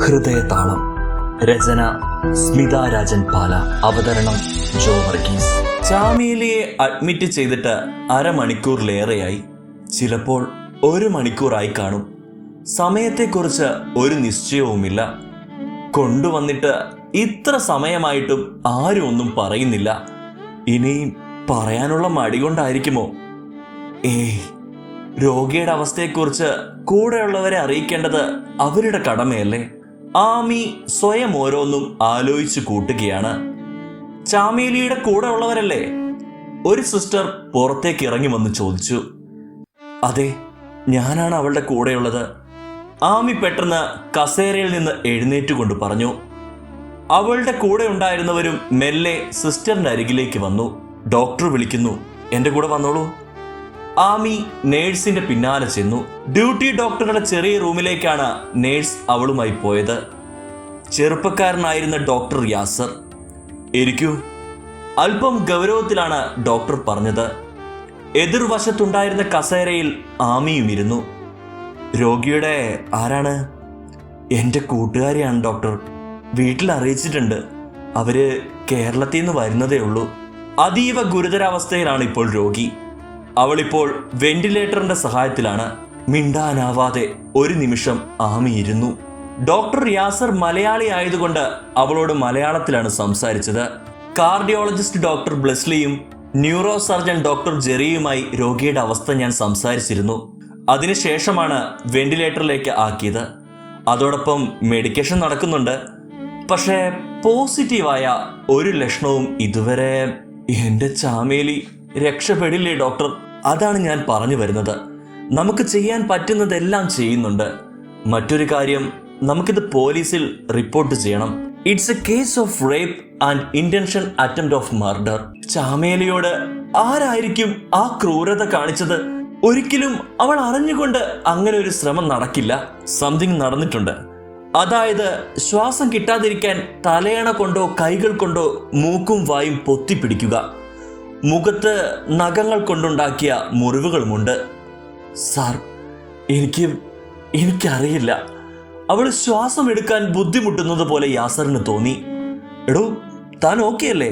ഹൃദയതാളം. രചന സ്മിത രാജൻ പാല. അവതരണം ജോ വർഗീസ്. ചാമേലിയെ അഡ്മിറ്റ് ചെയ്തിട്ട് അരമണിക്കൂറിലേറെയായി. ചിലപ്പോൾ 1 മണിക്കൂറായി കാണും. സമയത്തെക്കുറിച്ച് ഒരു നിശ്ചയവുമില്ല. കൊണ്ടുവന്നിട്ട് ഇത്ര സമയമായിട്ടും ആരും ഒന്നും പറയുന്നില്ല. ഇനിയും പറയാനുള്ള മടി കൊണ്ടായിരിക്കുമോ? രോഗിയുടെ അവസ്ഥയെക്കുറിച്ച് കൂടെയുള്ളവരെ അറിയിക്കേണ്ടത് അവരുടെ കടമയല്ലേ? ആമി സ്വയം ഓരോന്നും ആലോചിച്ചു കൂട്ടുകയാണ്. ചാമേലിയുടെ കൂടെ ഉള്ളവരല്ലേ? ഒരു സിസ്റ്റർ പുറത്തേക്ക് ഇറങ്ങി വന്ന് ചോദിച്ചു. അതെ, ഞാനാണ് അവളുടെ കൂടെയുള്ളത്. ആമി പെട്ടെന്ന് കസേരയിൽ നിന്ന് എഴുന്നേറ്റുകൊണ്ട് പറഞ്ഞു. അവളുടെ കൂടെ ഉണ്ടായിരുന്നവരും മെല്ലെ സിസ്റ്ററിന്റെ അരികിലേക്ക് വന്നു. ഡോക്ടർ വിളിക്കുന്നു, എന്റെ കൂടെ വന്നോളൂ. ആമി നേഴ്സിന്റെ പിന്നാലെ ചെന്നു. ഡ്യൂട്ടി ഡോക്ടറുടെ ചെറിയ റൂമിലേക്കാണ് നേഴ്സ് അവളുമായി പോയത്. ചെറുപ്പക്കാരനായിരുന്ന ഡോക്ടർ യാസർ. ഇരിക്കൂ. അല്പം ഗൗരവത്തിലാണ് ഡോക്ടർ പറഞ്ഞത്. എതിർവശത്തുണ്ടായിരുന്ന കസേരയിൽ ആമിയും ഇരുന്നു. രോഗിയുടെ ആരാണ്? എൻ്റെ കൂട്ടുകാരിയാണ് ഡോക്ടർ. വീട്ടിൽ അറിയിച്ചിട്ടുണ്ട്. അവര് കേരളത്തിൽ നിന്ന് വരുന്നതേ ഉള്ളൂ. അതീവ ഗുരുതരാവസ്ഥയിലാണ് ഇപ്പോൾ രോഗി. അവളിപ്പോൾ വെന്റിലേറ്ററിന്റെ സഹായത്തിലാണ്. മിണ്ടാനാവാതെ ഒരു നിമിഷം ആമി ഇരുന്നു. ഡോക്ടർ യാസർ മലയാളി ആയതുകൊണ്ട് അവളോട് മലയാളത്തിലാണ് സംസാരിച്ചത്. കാർഡിയോളജിസ്റ്റ് ഡോക്ടർ ബ്ലെസ്ലിയും ന്യൂറോ സർജൻ ഡോക്ടർ ജെറിയുമായി രോഗിയുടെ അവസ്ഥ ഞാൻ സംസാരിച്ചിരുന്നു. അതിനുശേഷമാണ് വെന്റിലേറ്ററിലേക്ക് ആക്കിയത്. അതോടൊപ്പം മെഡിക്കേഷൻ നടക്കുന്നുണ്ട്. പക്ഷേ പോസിറ്റീവായ ഒരു ലക്ഷണവും ഇതുവരെ. എൻ്റെ ചാമേലി രക്ഷപ്പെടില്ലേ ഡോക്ടർ? അതാണ് ഞാൻ പറഞ്ഞു വരുന്നത്. നമുക്ക് ചെയ്യാൻ പറ്റുന്നതെല്ലാം ചെയ്യുന്നുണ്ട്. മറ്റൊരു കാര്യം, നമുക്കിത് പോലീസിൽ റിപ്പോർട്ട് ചെയ്യണം. It's a case of rape and intention attempt of murder. ചാമേലിയോട് ആരായിരിക്കും ആ ക്രൂരത കാണിച്ചത്? ഒരിക്കലും അവൾ അറിഞ്ഞുകൊണ്ട് അങ്ങനെ ഒരു ശ്രമം നടക്കില്ല. സംതിങ് നടന്നിട്ടുണ്ട്. അതായത് ശ്വാസം കിട്ടാതിരിക്കാൻ തലയണ കൊണ്ടോ കൈകൾ കൊണ്ടോ മൂക്കും വായും പൊത്തിപ്പിടിക്കുക. മുഖത്ത് കൊണ്ടുണ്ടാക്കിയ മുറിവുകളുമുണ്ട്. സാർ, എനിക്കറിയില്ല. അവൾ ശ്വാസം എടുക്കാൻ ബുദ്ധിമുട്ടുന്നത് പോലെ യാസറിന് തോന്നി. എടോ, താൻ ഓക്കെ അല്ലേ?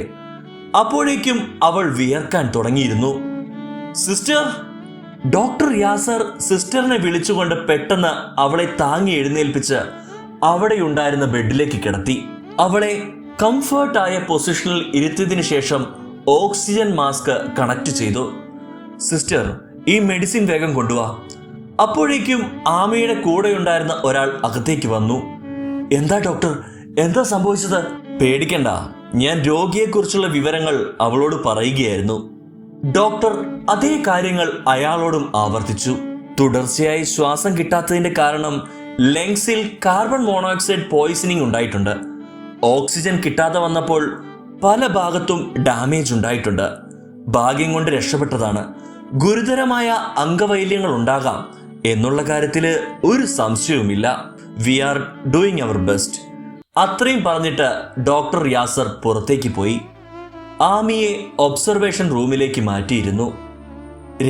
അപ്പോഴേക്കും അവൾ വിയർക്കാൻ തുടങ്ങിയിരുന്നു. സിസ്റ്റർ! ഡോക്ടർ യാസർ സിസ്റ്ററിനെ വിളിച്ചുകൊണ്ട് പെട്ടെന്ന് അവളെ താങ്ങി എഴുന്നേൽപ്പിച്ച് അവിടെയുണ്ടായിരുന്ന ബെഡിലേക്ക് കിടത്തി. അവളെ കംഫർട്ടായ പൊസിഷനിൽ ഇരുത്തിയതിനു ശേഷം ഓക്സിജൻ മാസ്ക് കണക്ട് ചെയ്തു. സിസ്റ്റർ, ഈ മെഡിസിൻ വേഗം കൊണ്ടുവാ. അപ്പോഴേക്കും ആമയുടെ കൂടെയുണ്ടായിരുന്ന ഒരാൾ അകത്തേക്ക് വന്നു. എന്താ ഡോക്ടർ, എന്താ സംഭവിച്ചത്? പേടിക്കണ്ട, ഞാൻ രോഗിയെക്കുറിച്ചുള്ള വിവരങ്ങൾ അവളോട് പറയുകയായിരുന്നു. ഡോക്ടർ അതേ കാര്യങ്ങൾ അയാളോടും ആവർത്തിച്ചു. തുടർച്ചയായി ശ്വാസം കിട്ടാത്തതിന്റെ കാരണം ലങ്സിൽ കാർബൺ മോണോക്സൈഡ് പോയിസണിംഗ് ഉണ്ടായിട്ടുണ്ട്. ഓക്സിജൻ കിട്ടാതെ വന്നപ്പോൾ പല ഭാഗത്തും ഡാമേജ് ഉണ്ടായിട്ടുണ്ട്. ഭാഗ്യം കൊണ്ട് രക്ഷപ്പെട്ടതാണ്. ഗുരുതരമായ അംഗവൈകല്യങ്ങൾ ഉണ്ടാകാം എന്നുള്ള കാര്യത്തിൽ ഒരു സംശയവുമില്ല. We are doing our best. അത്രയും പറഞ്ഞിട്ട് ഡോക്ടർ യാസർ പുറത്തേക്ക് പോയി. ആമിയെ ഒബ്സർവേഷൻ റൂമിലേക്ക് മാറ്റിയിരുന്നു.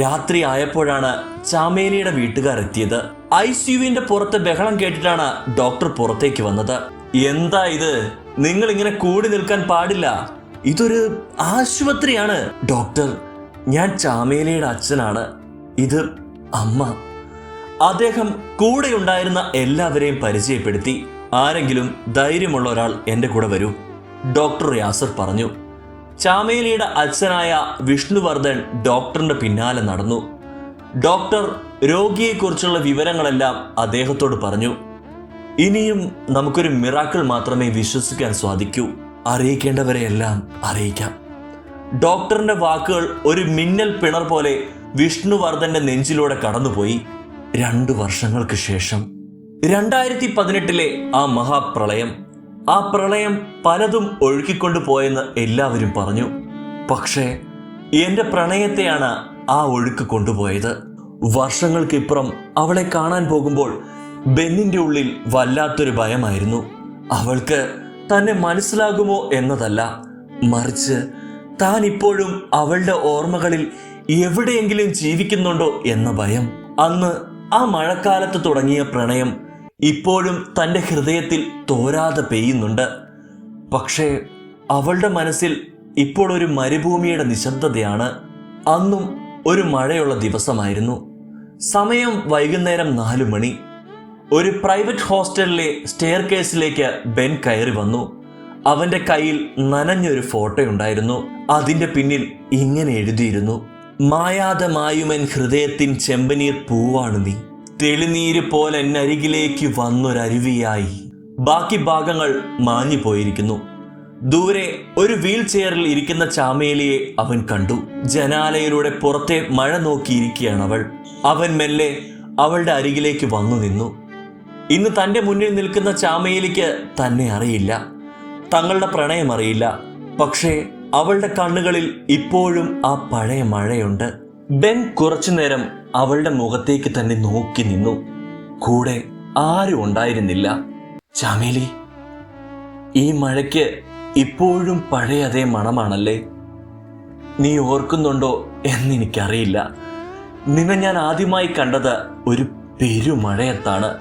രാത്രി ആയപ്പോഴാണ് ചാമേലിയുടെ വീട്ടുകാർ എത്തിയത്. ICUവിന്റെ പുറത്ത് ബഹളം കേട്ടിട്ടാണ് ഡോക്ടർ പുറത്തേക്ക് വന്നത്. എന്താ ഇത്? നിങ്ങൾ ഇങ്ങനെ കൂടി നിൽക്കാൻ പാടില്ല. ഇതൊരു ആശുപത്രിയാണ്. ഡോക്ടർ, ഞാൻ ചാമേലിയുടെ അച്ഛനാണ്. ഇത് അമ്മ. അദ്ദേഹം കൂടെ ഉണ്ടായിരുന്ന എല്ലാവരെയും പരിചയപ്പെടുത്തി. ആരെങ്കിലും ധൈര്യമുള്ള ഒരാൾ എൻ്റെ കൂടെ വരൂ, ഡോക്ടർ യാസർ പറഞ്ഞു. ചാമേലിയുടെ അച്ഛനായ വിഷ്ണുവർദ്ധൻ ഡോക്ടറിന്റെ പിന്നാലെ നടന്നു. ഡോക്ടർ രോഗിയെക്കുറിച്ചുള്ള വിവരങ്ങളെല്ലാം അദ്ദേഹത്തോട് പറഞ്ഞു. ഇനിയും നമുക്കൊരു മിറാക്കിൾ മാത്രമേ വിശ്വസിക്കാൻ സാധിക്കൂ. അറിയിക്കേണ്ടവരെയെല്ലാം അറിയിക്കാം. ഡോക്ടറിന്റെ വാക്കുകൾ ഒരു മിന്നൽ പിണർ പോലെ വിഷ്ണുവർദ്ധന്റെ നെഞ്ചിലൂടെ കടന്നുപോയി. 2 വർഷങ്ങൾക്ക് ശേഷം 2018 ആ മഹാപ്രളയം. ആ പ്രളയം പലതും ഒഴുക്കിക്കൊണ്ടു പോയെന്ന് എല്ലാവരും പറഞ്ഞു. പക്ഷേ എന്റെ പ്രണയത്തെയാണ് ആ ഒഴുക്ക് കൊണ്ടുപോയത്. വർഷങ്ങൾക്കിപ്പുറം അവളെ കാണാൻ പോകുമ്പോൾ ബെന്നിന്റെ ഉള്ളിൽ വല്ലാത്തൊരു ഭയമായിരുന്നു. അവൾക്ക് തന്നെ മനസ്സിലാകുമോ എന്നതല്ല, മറിച്ച് താൻ ഇപ്പോഴും അവളുടെ ഓർമ്മകളിൽ എവിടെയെങ്കിലും ജീവിക്കുന്നുണ്ടോ എന്ന ഭയം. അന്ന് ആ മഴക്കാലത്ത് തുടങ്ങിയ പ്രണയം ഇപ്പോഴും തൻ്റെ ഹൃദയത്തിൽ തോരാതെ പെയ്യുന്നുണ്ട്. പക്ഷേ അവളുടെ മനസ്സിൽ ഇപ്പോൾ ഒരു മരുഭൂമിയുടെ നിശബ്ദതയാണ്. അന്നും ഒരു മഴയുള്ള ദിവസമായിരുന്നു. സമയം വൈകുന്നേരം 4 മണി. ഒരു പ്രൈവറ്റ് ഹോസ്റ്റലിലെ സ്റ്റെയർ കേസിലേക്ക് ബെൻ കയറി വന്നു. അവന്റെ കയ്യിൽ നനഞ്ഞൊരു ഫോട്ടോ ഉണ്ടായിരുന്നു. അതിന്റെ പിന്നിൽ ഇങ്ങനെ എഴുതിയിരുന്നു: മായാതെ മായുമെൻ ഹൃദയത്തിൻ ചെമ്പനീർ പൂവാണ് നീ, തെളിനീര് പോലെ എന്നരികിലേക്ക് വന്നൊരരുവിയായി. ബാക്കി ഭാഗങ്ങൾ മാഞ്ഞു പോയിരിക്കുന്നു. ദൂരെ ഒരു വീൽ ചെയറിൽ ഇരിക്കുന്ന ചാമേലിയെ അവൻ കണ്ടു. ജനാലയിലൂടെ പുറത്തെ മഴ നോക്കിയിരിക്കുകയാണ് അവൾ. അവൻ മെല്ലെ അവളുടെ അരികിലേക്ക് വന്നു നിന്നു. ഇന്ന് തൻ്റെ മുന്നിൽ നിൽക്കുന്ന ചാമേലിക്ക് തന്നെ അറിയില്ല, തങ്ങളുടെ പ്രണയം അറിയില്ല. പക്ഷേ അവളുടെ കണ്ണുകളിൽ ഇപ്പോഴും ആ പഴയ മഴയുണ്ട്. ബെൻ കുറച്ചുനേരം അവളുടെ മുഖത്തേക്ക് തന്നെ നോക്കി നിന്നു. കൂടെ ആരും ഉണ്ടായിരുന്നില്ല. ചാമേലി, ഈ മഴയ്ക്ക് ഇപ്പോഴും പഴയ അതേ മണമാണല്ലേ? നീ ഓർക്കുന്നുണ്ടോ എന്നെനിക്കറിയില്ല. നിന്നെ ഞാൻ ആദ്യമായി കണ്ടത് ഒരു പെരുമഴയത്താണ്.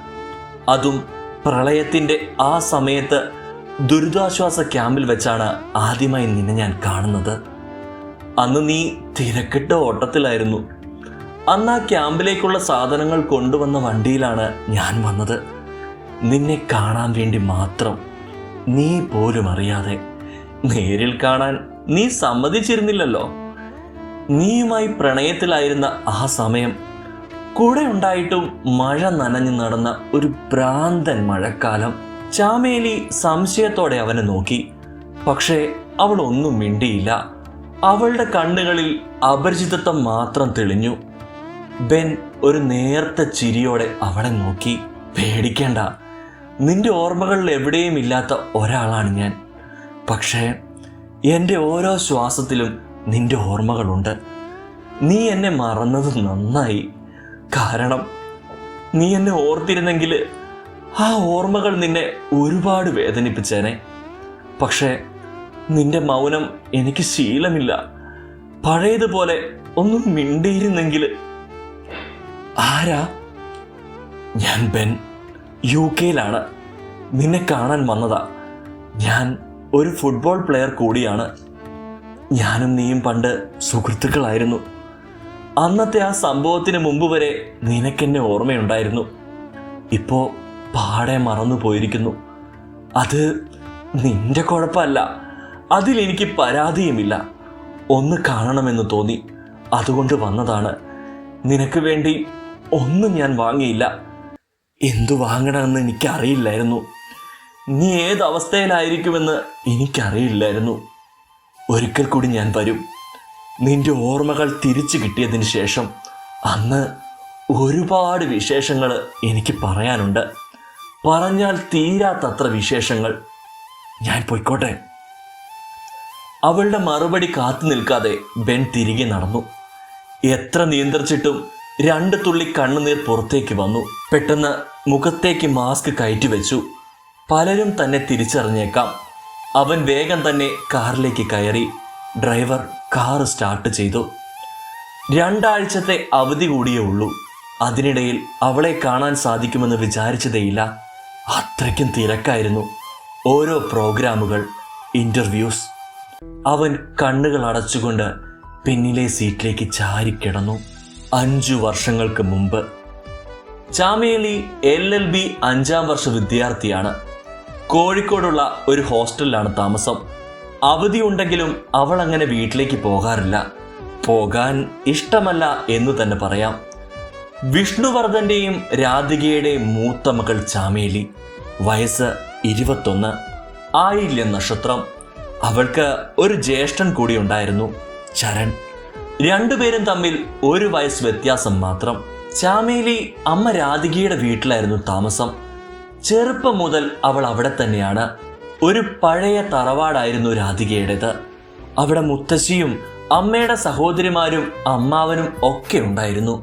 അതും പ്രളയത്തിൻ്റെ ആ സമയത്ത് ദുരിതാശ്വാസ ക്യാമ്പിൽ വെച്ചാണ് ആദ്യമായി നിന്നെ ഞാൻ കാണുന്നത്. അന്ന് നീ തിരക്കിട്ട ഓട്ടത്തിലായിരുന്നു. അന്ന് ആ ക്യാമ്പിലേക്കുള്ള സാധനങ്ങൾ കൊണ്ടുവന്ന വണ്ടിയിലാണ് ഞാൻ വന്നത്. നിന്നെ കാണാൻ വേണ്ടി മാത്രം. നീ പോലും അറിയാതെ. നേരിൽ കാണാൻ നീ സമ്മതിച്ചിരുന്നില്ലല്ലോ. നീയുമായി പ്രണയത്തിലായിരുന്ന ആ സമയം, കൂടെ ഉണ്ടായിട്ടും മഴ നനഞ്ഞു നടന്ന ഒരു ഭ്രാന്തൻ മഴക്കാലം. ചാമേലി സംശയത്തോടെ അവനെ നോക്കി. പക്ഷേ അവൾ ഒന്നും മിണ്ടിയില്ല. അവളുടെ കണ്ണുകളിൽ അപരിചിതത്വം മാത്രം തെളിഞ്ഞു. ബെൻ ഒരു നേർത്ത ചിരിയോടെ അവളെ നോക്കി. പേടിക്കേണ്ട, നിന്റെ ഓർമ്മകളിൽ എവിടെയും ഇല്ലാത്ത ഒരാളാണ് ഞാൻ. പക്ഷേ എൻ്റെ ഓരോ ശ്വാസത്തിലും നിന്റെ ഓർമ്മകളുണ്ട്. നീ എന്നെ മറന്നത് നന്നായി. കാരണം നീ എന്നെ ഓർത്തിരുന്നെങ്കിൽ ആ ഓർമ്മകൾ നിന്നെ ഒരുപാട് വേദനിപ്പിച്ചേനെ. പക്ഷേ നിന്റെ മൗനം എനിക്ക് ശീലമില്ല. പഴയതുപോലെ ഒന്നും മിണ്ടിയിരുന്നെങ്കിൽ. ആരാ? ഞാൻ ബെൻ, UK-ലാണ്. നിന്നെ കാണാൻ വന്നതാ. ഞാൻ ഒരു ഫുട്ബോൾ പ്ലെയർ കൂടിയാണ്. ഞാനും നീയും പണ്ട് സുഹൃത്തുക്കളായിരുന്നു. അന്നത്തെ ആ സംഭവത്തിന് മുമ്പ് വരെ നിനക്കെന്നെ ഓർമ്മയുണ്ടായിരുന്നു. ഇപ്പോൾ പാടെ മറന്നു പോയിരിക്കുന്നു. അത് നിന്റെ കുഴപ്പമല്ല. അതിലെനിക്ക് പരാതിയുമില്ല. ഒന്ന് കാണണമെന്ന് തോന്നി, അതുകൊണ്ട് വന്നതാണ്. നിനക്ക് വേണ്ടി ഒന്നും ഞാൻ വാങ്ങിയില്ല. എന്തു വാങ്ങണമെന്ന് എനിക്കറിയില്ലായിരുന്നു. നീ ഏതവസ്ഥയിലായിരിക്കുമെന്ന് എനിക്കറിയില്ലായിരുന്നു. ഒരിക്കൽ കൂടി ഞാൻ വരും. നിന്റെ ഓർമ്മകൾ തിരിച്ചു കിട്ടിയതിന് ശേഷം. അന്ന് ഒരുപാട് വിശേഷങ്ങൾ എനിക്ക് പറയാനുണ്ട്. പറഞ്ഞാൽ തീരാത്തത്ര വിശേഷങ്ങൾ. ഞാൻ പൊയ്ക്കോട്ടെ. അവളുടെ മറുപടി കാത്തു നിൽക്കാതെ ബെൻ തിരികെ നടന്നു. എത്ര നിയന്ത്രിച്ചിട്ടും 2 തുള്ളി കണ്ണുനീർ പുറത്തേക്ക് വന്നു. പെട്ടെന്ന് മുഖത്തേക്ക് മാസ്ക് കയറ്റി വെച്ചു. പലരും തന്നെ തിരിച്ചറിഞ്ഞേക്കാം. അവൻ വേഗം തന്നെ കാറിലേക്ക് കയറി. ഡ്രൈവർ കാർ സ്റ്റാർട്ട് ചെയ്തു. 2 ആഴ്ചത്തെ അവധി കൂടിയേ ഉള്ളൂ. അതിനിടയിൽ അവളെ കാണാൻ സാധിക്കുമെന്ന് വിചാരിച്ചതേയില്ല. അത്രയ്ക്കും തിരക്കായിരുന്നു. ഓരോ പ്രോഗ്രാമുകൾ, ഇൻ്റർവ്യൂസ്. അവൻ കണ്ണുകൾ അടച്ചുകൊണ്ട് പിന്നിലെ സീറ്റിലേക്ക് ചാരിക്കിടന്നു. 5 വർഷങ്ങൾക്ക് മുമ്പ്. ചാമേലി LLB 5ാം വർഷ വിദ്യാർത്ഥിയാണ്. കോഴിക്കോടുള്ള ഒരു ഹോസ്റ്റലിലാണ് താമസം. അവധിയുണ്ടെങ്കിലും അവൾ അങ്ങനെ വീട്ടിലേക്ക് പോകാറില്ല. പോകാൻ ഇഷ്ടമല്ല എന്ന് തന്നെ പറയാം. വിഷ്ണുവർദ്ധൻ്റെയും രാധികയുടെയും മൂത്ത മകൾ ചാമേലി. വയസ്സ് 21. ആയില്യ നക്ഷത്രം. അവൾക്ക് ഒരു ജ്യേഷ്ഠൻ കൂടി ഉണ്ടായിരുന്നു, ചരൺ. 2 പേരും തമ്മിൽ 1 വയസ്സ് വ്യത്യാസം മാത്രം. ചാമേലി അമ്മ രാധികയുടെ വീട്ടിലായിരുന്നു താമസം. ചെറുപ്പം മുതൽ അവൾ അവിടെ തന്നെയാണ്. ഒരു പഴയ തറവാടായിരുന്നു രാധികയുടേത്. അവിടെ മുത്തശ്ശിയും അമ്മയുടെ സഹോദരിമാരും അമ്മാവനും ഒക്കെ ഉണ്ടായിരുന്നു.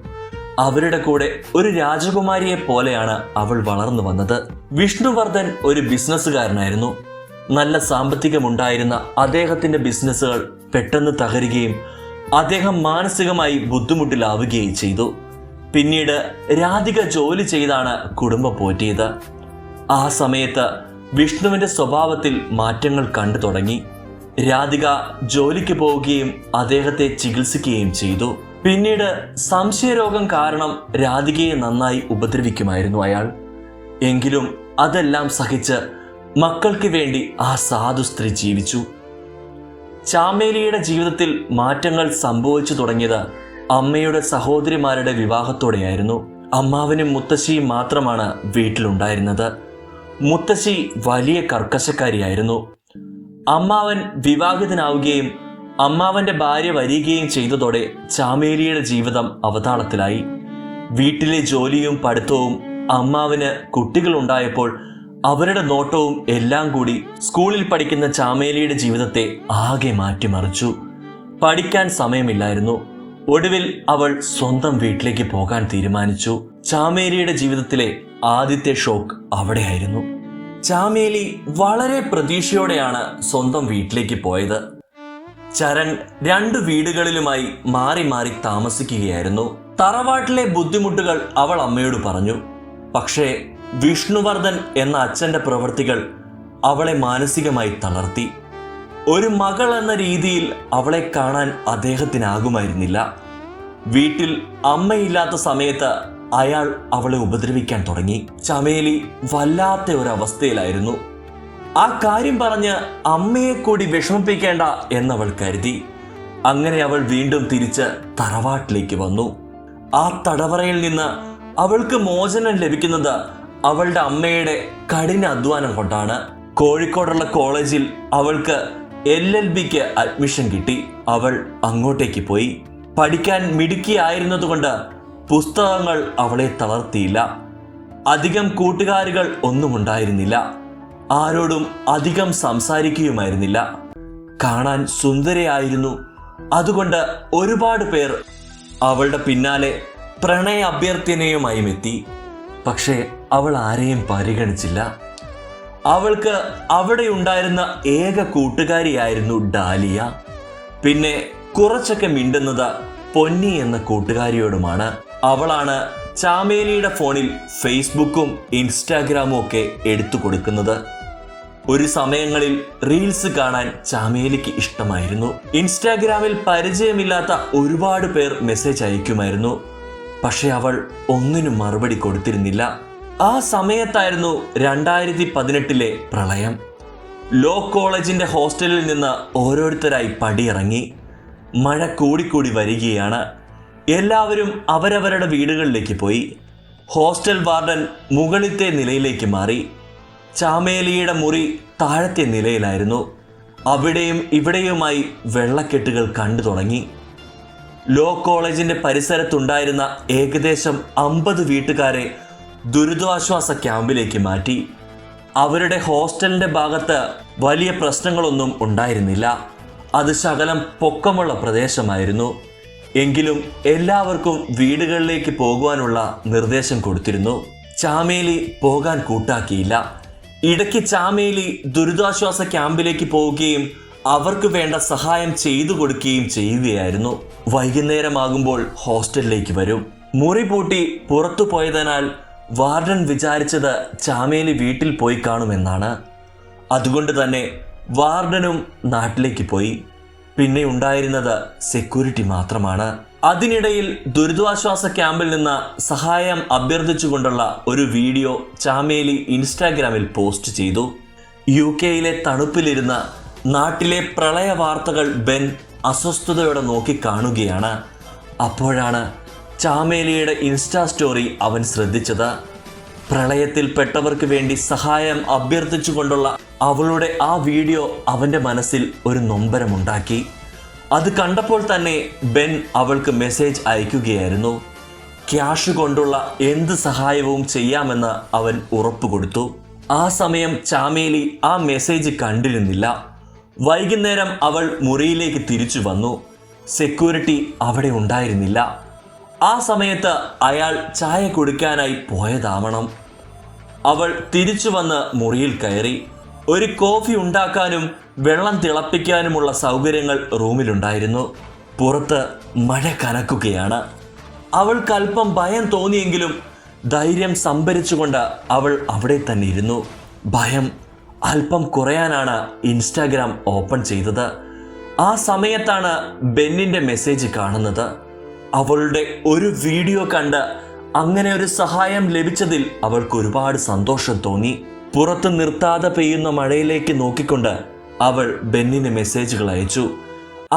അവരുടെ കൂടെ ഒരു രാജകുമാരിയെ പോലെയാണ് അവൾ വളർന്നു വന്നത്. വിഷ്ണുവർദ്ധൻ ഒരു ബിസിനസ്സുകാരനായിരുന്നു. നല്ല സാമ്പത്തികമുണ്ടായിരുന്ന അദ്ദേഹത്തിന്റെ ബിസിനസ്സുകൾ പെട്ടെന്ന് തകരുകയും അദ്ദേഹം മാനസികമായി ബുദ്ധിമുട്ടിലാവുകയും ചെയ്തു. പിന്നീട് രാധിക ജോലി ചെയ്താണ് കുടുംബം പോറ്റിയത്. ആ സമയത്ത് വിഷ്ണുവിന്റെ സ്വഭാവത്തിൽ മാറ്റങ്ങൾ കണ്ടു തുടങ്ങി. രാധിക ജോലിക്ക് പോവുകയും അദ്ദേഹത്തെ ചികിത്സിക്കുകയും ചെയ്തു. പിന്നീട് സംശയരോഗം കാരണം രാധികയെ നന്നായി ഉപദ്രവിക്കുമായിരുന്നു അയാൾ. എങ്കിലും അതെല്ലാം സഹിച്ച് മക്കൾക്ക് വേണ്ടി ആ സാധു സ്ത്രീ ജീവിച്ചു. ചാമേലിയുടെ ജീവിതത്തിൽ മാറ്റങ്ങൾ സംഭവിച്ചു തുടങ്ങിയത് അമ്മയുടെ സഹോദരിമാരുടെ വിവാഹത്തോടെയായിരുന്നു. അമ്മാവനും മുത്തശ്ശിയും മാത്രമാണ് വീട്ടിലുണ്ടായിരുന്നത്. മുത്തശ്ശി വലിയ കർക്കശക്കാരിയായിരുന്നു. അമ്മാവൻ വിവാഹിതനാവുകയും അമ്മാവന്റെ ഭാര്യ വരികയും ചെയ്തതോടെ ചാമേലിയുടെ ജീവിതം അവതാളത്തിലായി. വീട്ടിലെ ജോലിയും പഠിത്തവും അമ്മാവന് കുട്ടികളുണ്ടായപ്പോൾ അവരുടെ നോട്ടവും എല്ലാം കൂടി സ്കൂളിൽ പഠിക്കുന്ന ചാമേലിയുടെ ജീവിതത്തെ ആകെ മാറ്റിമറിച്ചു. പഠിക്കാൻ സമയമില്ലായിരുന്നു. ഒടുവിൽ അവൾ സ്വന്തം വീട്ടിലേക്ക് പോകാൻ തീരുമാനിച്ചു. ചാമേലിയുടെ ജീവിതത്തിലെ ആദ്യത്തെ ഷോക്ക് അവിടെയായിരുന്നു. ചാമേലി വളരെ പ്രതീക്ഷയോടെയാണ് സ്വന്തം വീട്ടിലേക്ക് പോയത്. ചരൺ 2 വീടുകളിലുമായി മാറി മാറി താമസിക്കുകയായിരുന്നു. തറവാട്ടിലെ ബുദ്ധിമുട്ടുകൾ അവൾ അമ്മയോട് പറഞ്ഞു. പക്ഷേ വിഷ്ണുവർദ്ധൻ എന്ന അച്ഛന്റെ പ്രവൃത്തികൾ അവളെ മാനസികമായി തളർത്തി. ഒരു മകൾ എന്ന രീതിയിൽ അവളെ കാണാൻ അദ്ദേഹത്തിനാകുമായിരുന്നില്ല. വീട്ടിൽ അമ്മയില്ലാത്ത സമയത്ത് അയാൾ അവളെ ഉപദ്രവിക്കാൻ തുടങ്ങി. ചമേലി വല്ലാത്ത ഒരവസ്ഥയിലായിരുന്നു. ആ കാര്യം പറഞ്ഞ് അമ്മയെ കൂടി വിഷമിപ്പിക്കേണ്ട എന്നവൾ കരുതി. അങ്ങനെ അവൾ വീണ്ടും തിരിച്ച് തറവാട്ടിലേക്ക് വന്നു. ആ തടവറയിൽ നിന്ന് അവൾക്ക് മോചനം ലഭിക്കുന്നത് അവളുടെ അമ്മയുടെ കഠിന അധ്വാനം കൊണ്ടാണ്. കോഴിക്കോടുള്ള കോളേജിൽ അവൾക്ക് LLBക്ക് അഡ്മിഷൻ കിട്ടി. അവൾ അങ്ങോട്ടേക്ക് പോയി. പഠിക്കാൻ മിടുക്കിയായിരുന്നതുകൊണ്ട് പുസ്തകങ്ങൾ അവളെ തളർത്തിയില്ല. അധികം കൂട്ടുകാരികൾ ഒന്നും ഉണ്ടായിരുന്നില്ല. ആരോടും അധികം സംസാരിക്കുകയുമായിരുന്നില്ല. കാണാൻ സുന്ദരിയായിരുന്നു. അതുകൊണ്ട് ഒരുപാട് പേർ അവളുടെ പിന്നാലെ പ്രണയ അഭ്യർത്ഥനയുമായും എത്തി. പക്ഷേ അവൾ ആരെയും പരിഗണിച്ചില്ല. അവൾക്ക് അവിടെ ഉണ്ടായിരുന്ന ഏക കൂട്ടുകാരിയായിരുന്നു ഡാലിയ. പിന്നെ കുറച്ചൊക്കെ മിണ്ടുന്നത് പൊന്നി എന്ന കൂട്ടുകാരിയോടുമാണ്. അവളാണ് ചാമേലിയുടെ ഫോണിൽ ഫേസ്ബുക്കും ഇൻസ്റ്റാഗ്രാമും ഒക്കെ എടുത്തു കൊടുക്കുന്നത്. ഒരു സമയങ്ങളിൽ റീൽസ് കാണാൻ ചാമേലിക്ക് ഇഷ്ടമായിരുന്നു. ഇൻസ്റ്റാഗ്രാമിൽ പരിചയമില്ലാത്ത ഒരുപാട് പേർ മെസ്സേജ് അയക്കുമായിരുന്നു. പക്ഷെ അവൾ ഒന്നിനും മറുപടി കൊടുത്തിരുന്നില്ല. ആ സമയത്തായിരുന്നു 2018 പ്രളയം. ലോ കോളേജിന്റെ ഹോസ്റ്റലിൽ നിന്ന് ഓരോരുത്തരായി പടിയിറങ്ങി. മഴ കൂടിക്കൂടി വരികയാണ്. എല്ലാവരും അവരവരുടെ വീടുകളിലേക്ക് പോയി. ഹോസ്റ്റൽ വാർഡൻ മുകളിലത്തെ നിലയിലേക്ക് മാറി. ചാമേലിയുടെ മുറി താഴത്തെ നിലയിലായിരുന്നു. അവിടെയും ഇവിടെയുമായി വെള്ളക്കെട്ടുകൾ കണ്ടു തുടങ്ങി. ലോ കോളേജിന്റെ പരിസരത്തുണ്ടായിരുന്ന ഏകദേശം 50 വീട്ടുകാരെ ദുരിതാശ്വാസ ക്യാമ്പിലേക്ക് മാറ്റി. അവരുടെ ഹോസ്റ്റലിന്റെ ഭാഗത്ത് വലിയ പ്രശ്നങ്ങളൊന്നും ഉണ്ടായിരുന്നില്ല. അത് ശകലം പൊക്കമുള്ള പ്രദേശമായിരുന്നു. എങ്കിലും എല്ലാവർക്കും വീടുകളിലേക്ക് പോകുവാനുള്ള നിർദ്ദേശം കൊടുത്തിരുന്നു. ചാമേലി പോകാൻ കൂട്ടാക്കിയില്ല. ഇടയ്ക്ക് ചാമേലി ദുരിതാശ്വാസ ക്യാമ്പിലേക്ക് പോവുകയും അവർക്ക് വേണ്ട സഹായം ചെയ്തു കൊടുക്കുകയും ചെയ്യുകയായിരുന്നു. വൈകുന്നേരമാകുമ്പോൾ ഹോസ്റ്റലിലേക്ക് വരും. മുറി പൂട്ടി പുറത്തു പോയതിനാൽ വാർഡൻ വിചാരിച്ചത് ചാമേലി വീട്ടിൽ പോയി കാണുമെന്നാണ്. അതുകൊണ്ട് തന്നെ വാർഡനും നാട്ടിലേക്ക് പോയി. പിന്നെ ഉണ്ടായിരുന്നത് സെക്യൂരിറ്റി മാത്രമാണ്. അതിനിടയിൽ ദുരിതാശ്വാസ ക്യാമ്പിൽ നിന്ന് സഹായം അഭ്യർത്ഥിച്ചുകൊണ്ടുള്ള ഒരു വീഡിയോ ചാമേലി ഇൻസ്റ്റാഗ്രാമിൽ പോസ്റ്റ് ചെയ്തു. UK തണുപ്പിലിരുന്ന നാട്ടിലെ പ്രളയ വാർത്തകൾ ബെൻ അസ്വസ്ഥതയോടെ നോക്കി കാണുകയാണ്. അപ്പോഴാണ് ചാമേലിയുടെ ഇൻസ്റ്റാ സ്റ്റോറി അവൻ ശ്രദ്ധിച്ചത്. പ്രളയത്തിൽ പെട്ടവർക്ക് വേണ്ടി സഹായം അഭ്യർത്ഥിച്ചുകൊണ്ടുള്ള അവളുടെ ആ വീഡിയോ അവൻ്റെ മനസ്സിൽ ഒരു നൊമ്പരമുണ്ടാക്കി. അത് കണ്ടപ്പോൾ തന്നെ ബെൻ അവൾക്ക് മെസ്സേജ് അയക്കുകയായിരുന്നു. ക്യാഷ് കൊണ്ടുള്ള എന്ത് സഹായവും ചെയ്യാമെന്ന് അവൻ ഉറപ്പ് കൊടുത്തു. ആ സമയം ചാമേലി ആ മെസ്സേജ് കണ്ടിരുന്നില്ല. വൈകുന്നേരം അവൾ മുറിയിലേക്ക് തിരിച്ചു വന്നു. സെക്യൂരിറ്റി അവിടെ ഉണ്ടായിരുന്നില്ല. ആ സമയത്ത് അയാൾ ചായ കുടിക്കാനായി പോയതാവണം. അവൾ തിരിച്ചു വന്ന് മുറിയിൽ കയറി. ഒരു കോഫി ഉണ്ടാക്കാനും വെള്ളം തിളപ്പിക്കാനുമുള്ള സൗകര്യങ്ങൾ റൂമിലുണ്ടായിരുന്നു. പുറത്ത് മഴ കനക്കുകയാണ്. അവൾക്കല്പം ഭയം തോന്നിയെങ്കിലും ധൈര്യം സംഭരിച്ചുകൊണ്ട് അവൾ അവിടെ തന്നെ ഇരുന്നു. ഭയം അല്പം കുറയാനാണ് ഇൻസ്റ്റാഗ്രാം ഓപ്പൺ ചെയ്തത്. ആ സമയത്താണ് ബെന്നിൻ്റെ മെസ്സേജ് കാണുന്നത്. അവളുടെ ഒരു വീഡിയോ കണ്ട് അങ്ങനെ ഒരു സഹായം ലഭിച്ചതിൽ അവൾക്ക് ഒരുപാട് സന്തോഷം തോന്നി. പുറത്ത് നിർത്താതെ പെയ്യുന്ന മഴയിലേക്ക് നോക്കിക്കൊണ്ട് അവൾ ബെന്നിന് മെസ്സേജുകൾ അയച്ചു.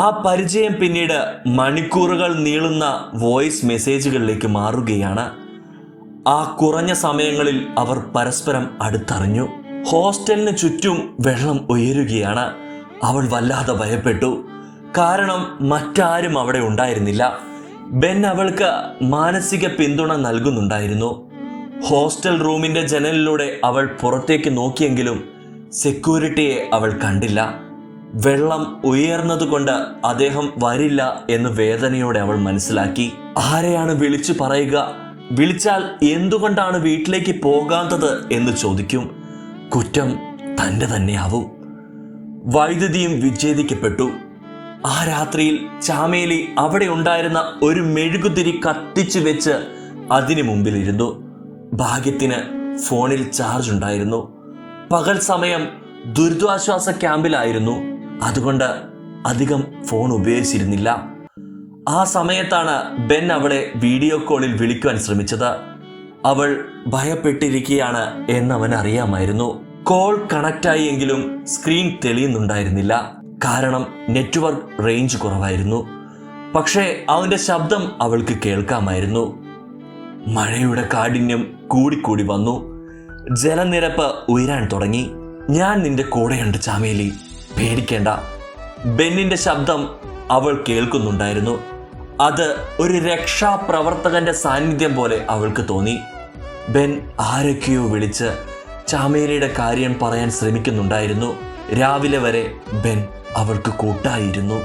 ആ പരിചയം പിന്നീട് മണിക്കൂറുകൾ നീളുന്ന വോയിസ് മെസ്സേജുകളിലേക്ക് മാറുകയാണ്. ആ കുറഞ്ഞ സമയങ്ങളിൽ അവർ പരസ്പരം അടുത്തറിഞ്ഞു. ഹോസ്റ്റലിന് ചുറ്റും വെള്ളം ഉയരുകയാണ്. അവൾ വല്ലാതെ ഭയപ്പെട്ടു. കാരണം മറ്റാരും അവിടെ ഉണ്ടായിരുന്നില്ല. ബെൻ അവൾക്ക് മാനസിക പിന്തുണ നൽകുന്നുണ്ടായിരുന്നു. ഹോസ്റ്റൽ റൂമിന്റെ ജനലിലൂടെ അവൾ പുറത്തേക്ക് നോക്കിയെങ്കിലും സെക്യൂരിറ്റിയെ അവൾ കണ്ടില്ല. വെള്ളം ഉയർന്നതുകൊണ്ട് അദ്ദേഹം വരില്ല എന്ന് വേദനയോടെ അവൾ മനസ്സിലാക്കി. ആരെയാണ് വിളിച്ചു പറയുക? വിളിച്ചാൽ എന്തുകൊണ്ടാണ് വീട്ടിലേക്ക് പോകാത്തത് എന്ന് ചോദിക്കും. കുറ്റം തൻ്റെ തന്നെയാവും. വൈദ്യുതിയും വിച്ഛേദിക്കപ്പെട്ടു. ആ രാത്രിയിൽ ചാമേലി അവിടെ ഉണ്ടായിരുന്ന ഒരു മെഴുകുതിരി കത്തിച്ചു വെച്ച് അതിനു മുമ്പിലിരുന്നു. ഭാഗ്യത്തിന് ഫോണിൽ ചാർജ് ഉണ്ടായിരുന്നു. പകൽ സമയം ദുരിതാശ്വാസ ക്യാമ്പിലായിരുന്നു. അതുകൊണ്ട് അധികം ഫോൺ ഉപയോഗിച്ചിരുന്നില്ല. ആ സമയത്താണ് ബെൻ അവളെ വീഡിയോ കോളിൽ വിളിക്കുവാൻ ശ്രമിച്ചത്. അവൾ ഭയപ്പെട്ടിരിക്കുകയാണ് എന്നവൻ അറിയാമായിരുന്നു. കോൾ കണക്റ്റായി എങ്കിലും സ്ക്രീൻ തെളിയുന്നുണ്ടായിരുന്നില്ല. കാരണം നെറ്റ്വർക്ക് റേഞ്ച് കുറവായിരുന്നു. പക്ഷേ അവൻ്റെ ശബ്ദം അവൾക്ക് കേൾക്കാമായിരുന്നു. മഴയുടെ കാഠിന്യം കൂടിക്കൂടി വന്നു. ജലനിരപ്പ് ഉയരാൻ തുടങ്ങി. ഞാൻ നിന്റെ കൂടെയുണ്ട് ചാമേലി, പേടിക്കേണ്ട. ബെന്നിന്റെ ശബ്ദം അവൾ കേൾക്കുന്നുണ്ടായിരുന്നു. അത് ഒരു രക്ഷാപ്രവർത്തകന്റെ സാന്നിധ്യം പോലെ അവൾക്ക് തോന്നി. ബെൻ ആരൊക്കെയോ വിളിച്ച് ചാമേലിയുടെ കാര്യം പറയാൻ ശ്രമിക്കുന്നുണ്ടായിരുന്നു. രാവിലെ വരെ ബെൻ അവൾക്ക് കൂട്ടായിരുന്നു.